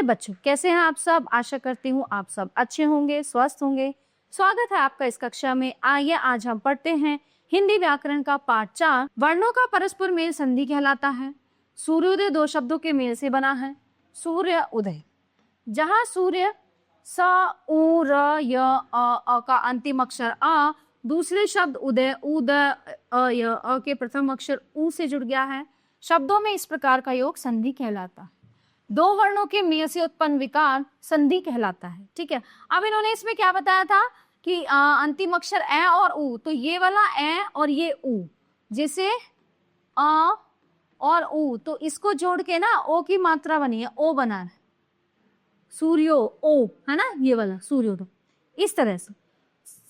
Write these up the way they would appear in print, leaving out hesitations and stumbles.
बच्चों, कैसे हैं आप सब? आशा करती हूँ आप सब अच्छे होंगे, स्वस्थ होंगे। स्वागत है आपका इस कक्षा में। आइए आज हम पढ़ते हैं हिंदी व्याकरण का पाठ 4। वर्णों का परस्पर मेल संधि कहलाता है। सूर्योदय दो शब्दों के मेल से बना है। सूर्य उदय, जहाँ सूर्य स उ र य अ का अंतिम अक्षर आ, दूसरे शब्द उदय उदय अ य अ के प्रथम अक्षर उ से जुड़ गया है। शब्दों में इस प्रकार का योग संधि कहलाता है। दो वर्णों के मेल से उत्पन्न विकार संधि कहलाता है। ठीक है, अब इन्होंने इसमें क्या बताया था कि अंतिम अक्षर ए और उ, तो ये वाला ए और ये उ, जैसे अ और उ, तो इसको जोड़ के ना ओ की मात्रा बनी है, ओ बना है, सूर्यो ओ, है ना, ये वाला सूर्योदय। इस तरह से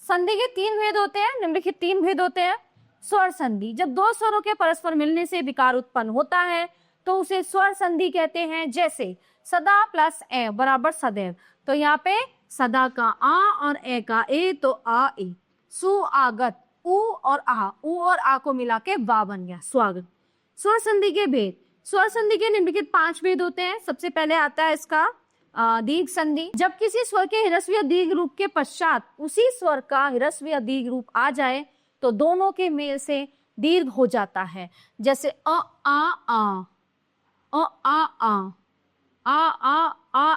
संधि के तीन भेद होते हैं, निम्नलिखित तीन भेद होते हैं। स्वर संधि, जब दो स्वरों के परस्पर मिलने से विकार उत्पन्न होता है तो उसे स्वर संधि कहते हैं। जैसे सदा प्लस ए बराबर सदैव, तो यहाँ पे सदा का आ और ए का ए, तो आ ए। सुआगत, उ और आ को मिला के वा बन गया स्वागत। स्वर संधि के भेद, स्वर संधि के निम्नलिखित 5 भेद होते हैं। सबसे पहले आता है इसका दीर्घ संधि। जब किसी स्वर के ह्रस्व या दीर्घ रूप के पश्चात उसी स्वर का ह्रस्व या दीर्घ रूप आ जाए तो दोनों के मेल से दीर्घ हो जाता है। जैसे अ आ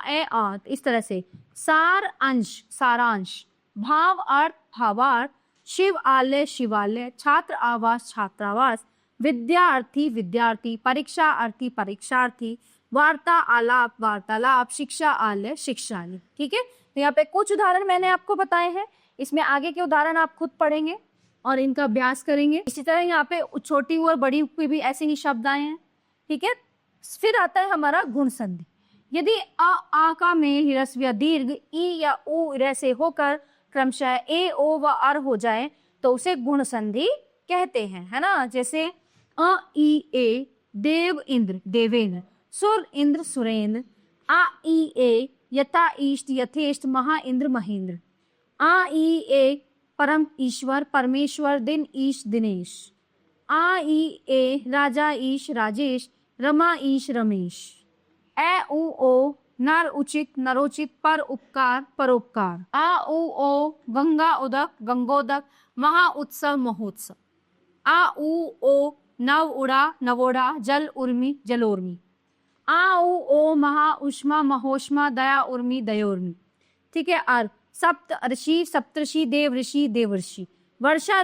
ए आ, इस तरह से। सार अंश सारांश, भाव अर्थ भावार्थ, शिव आलय शिवालय, छात्र आवास छात्रावास, विद्यार्थी विद्यार्थी, परीक्षा अर्थी परीक्षार्थी, वार्ता आलाप वार्तालाप, शिक्षा आलय शिक्षालय। ठीक है, तो यहाँ पे कुछ उदाहरण मैंने आपको बताए हैं। इसमें आगे के उदाहरण आप खुद पढ़ेंगे और इनका अभ्यास करेंगे। इसी तरह यहाँ पे छोटी और बड़ी पे भी ऐसे ही शब्द आए हैं। ठीक है, फिर आता है हमारा गुण संधि। यदि आ का मेल ह्रस्व या दीर्घ ई या उ रे से होकर क्रमशः ए ओ व अर हो जाए तो उसे गुण संधि कहते हैं, है ना। जैसे अ ई ए देव इंद्र देवेंद्र, सुर इंद्र सुरेंद्र, आ ई ए यथा ईष्ट यथेष्ट, महा इंद्र महेंद्र, आ ई ए परम ईश्वर परमेश्वर, दिन ईश दिनेश, आ ई ए राजा ईश राजेश, रमा ईश रमेश, ए उ ओ नर उचित नरोचित, पर उपकार परोपकार, आ उ ओ गंगा उदक गंगोदक, महा उत्सव महोत्सव, आ उ ओ नव उड़ा नवोढ़ा, जल उर्मी जलोर्मी, आ उ ओ महा उष्मा महोष्मा, दया उर्मी दयोर्मी। ठीक है, और सप्त ऋषि सप्तऋषि, देव ऋषि देवर्षि, वर्षा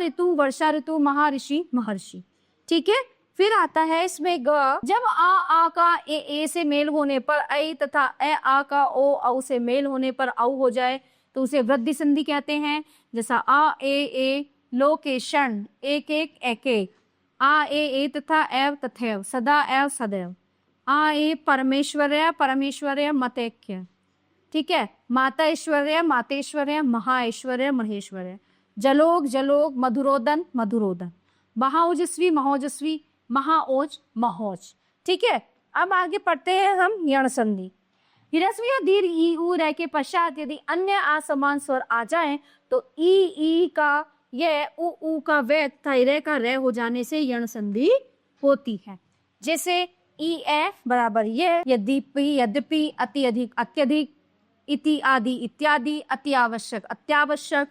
ऋतु महर्षि महर्षि। ठीक है, फिर आता है इसमें ग। जब आ का ए से मेल होने पर ऐ तथा ए आ का औ से मेल होने पर औ हो जाए तो उसे वृद्धि संधि कहते हैं। जैसा आ ए लोकेशन, एक एक एक एक, आ ए तथा एव तथैव, सदा एव सदैव, आ ए परमेश्वर्य परमेश्वर्य मतैक्य। ठीक है, माता ऐश्वर्य मातेश्वर्य, महाऐश्वर्य महेश्वर्य, जलोग जलोग, मधुरोदन मधुरोदन, महाओजस्वी महोजस्वी, महाओज महोज। ठीक है, अब आगे पढ़ते हैं हम यण संधि। ह्रस्व या दीर्घ ई उ रे के पश्चात यदि अन्य असमान स्वर आ जाए तो ई का ये उ का वे तथा रे का रे हो जाने से यण संधि होती है। जैसे ई ए बराबर ये, यद्यपि यद्यपि, अति अधिक अत्यधिक, इति आदि इत्यादि, अति आवश्यक अत्यावश्यक,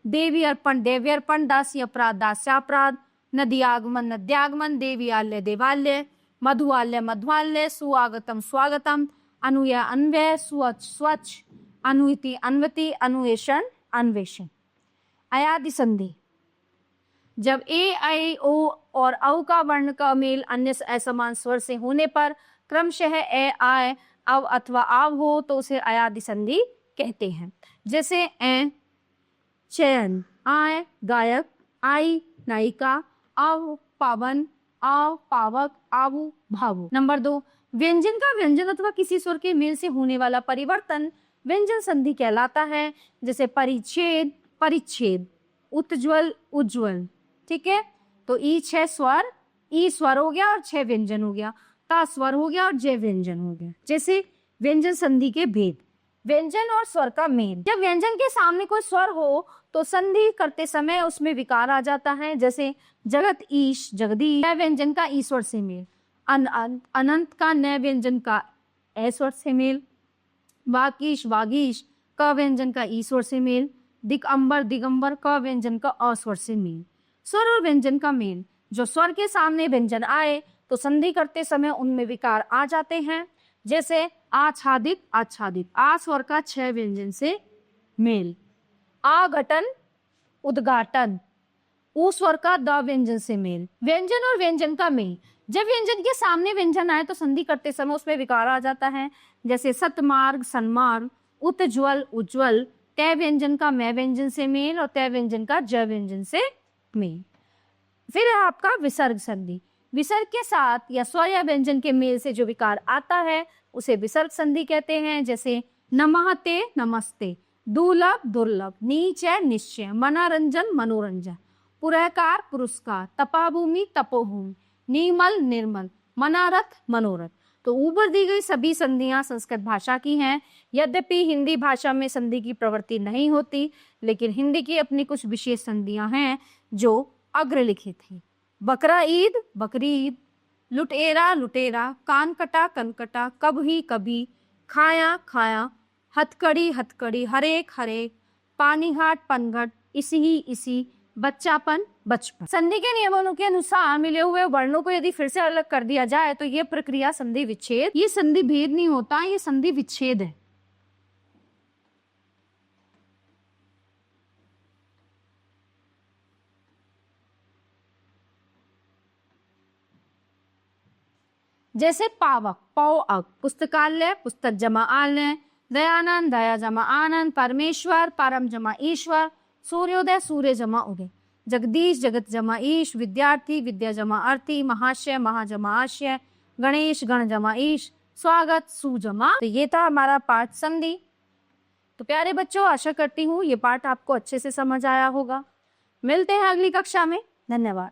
देवी अर्पण देव्यर्पण, दासी अपराध दास्यापराध, नदी आगमन नद्यागमन, देवी आल्य देवालय, मधुआल्य मध्वाल्य, सुआगतम स्वागतम, अनुय अन्वय, स्वच्छ स्वच्छ, अनुइति अन्वति, अनुवेशन अन्वेषण। अयादि संधि, जब ए ऐ ओ और औ का वर्ण का मेल अन्य असमान स्वर से होने पर क्रमशः ए आय अव अथवा आव हो तो उसे अयादि संधि कहते हैं। जैसे ए चयन, आय गायक, आई नायिका, आव पावन, आव पावक, आवु भावु। नंबर 2, व्यंजन का व्यंजन अथवा किसी स्वर के मेल से होने वाला परिवर्तन व्यंजन संधि कहलाता है। जैसे परिच्छेद परिच्छेद, उज्ज्वल उज्ज्वल। ठीक है, तो ई 6 स्वर, ई स्वर हो गया और 6 व्यंजन हो गया, ता स्वर हो गया और जय व्यंजन हो गया। जैसे व्यंजन संधि के भेद, व्यंजन और स्वर का मेल। जब व्यंजन के सामने कोई स्वर हो तो संधि करते समय उसमें विकार आ जाता है। जैसे जगत ईश जगदीश, न व्यंजन का ई स्वर से मेल, अनंत का न व्यंजन का ए स्वर से मेल, वाकीश वागीश क व्यंजन का ई स्वर से मेल। दिगंबर दिगंबर क व्यंजन का अ स्वर से मेल। स्वर और व्यंजन का मेल, जो स्वर के सामने व्यंजन आए तो संधि करते समय उनमें विकार आ जाते हैं। जैसे आच्छादित आच्छादित, आ स्वर का छ व्यंजन से मेल। आघटन उद्घाटन, ऊ स्वर का द व्यंजन से मेल। व्यंजन और व्यंजन का मेल, जब व्यंजन के सामने व्यंजन आए तो संधि करते समय उसमें विकार आ जाता है। जैसे सतमार्ग सन्मार्ग, उत्ज्वल उज्ज्वल, तय व्यंजन का मैं व्यंजन से मेल और तय व्यंजन का ज व्यंजन से मेल। फिर है आपका विसर्ग संधि। विसर्ग के साथ या स्वर या व्यंजन के मेल से जो विकार आता है उसे विसर्ग संधि कहते हैं। जैसे नमस्ते नमस्ते, दुर्लभ दुर्लभ, नीचय निश्चय, मनोरंजन मनोरंजन, पुरस्कार पुरस्कार, तपाभूमि तपोभूमि, निर्मल निर्मल, मनारथ मनोरथ। तो ऊपर दी गई सभी संधियां संस्कृत भाषा की हैं। यद्यपि हिंदी भाषा में संधि की प्रवृत्ति नहीं होती, लेकिन हिंदी की अपनी कुछ विशेष संधियां हैं जो अग्रलिखित हैं। बकरा ईद बकरी ईद, लुटेरा लुटेरा, कान कटा कनकटा, कभी कभी, खाया खाया, हथकड़ी हथकड़ी, हरेक हरेक, पानीघाट पनघट, इसी बच्चापन बचपन। संधि के नियमों के अनुसार मिले हुए वर्णों को यदि फिर से अलग कर दिया जाए तो ये प्रक्रिया संधि विच्छेद, ये संधि भेद नहीं होता, ये संधि विच्छेद है। जैसे पावक पौ अक, पुस्तकालय पुस्तक जमा आलय, दयानंद दया जमा आनंद, परमेश्वर परम जमा ईश्वर, सूर्योदय सूर्य जमा उदय, जगदीश जगत जमा ईश, विद्यार्थी विद्या जमा अर्थी, महाशय महा जमा आशय, गणेश गण जमा ईश, स्वागत सु जमा। तो ये था हमारा पाठ संधि। तो प्यारे बच्चों, आशा करती हूँ ये पाठ आपको अच्छे से समझ आया होगा। मिलते हैं अगली कक्षा में। धन्यवाद।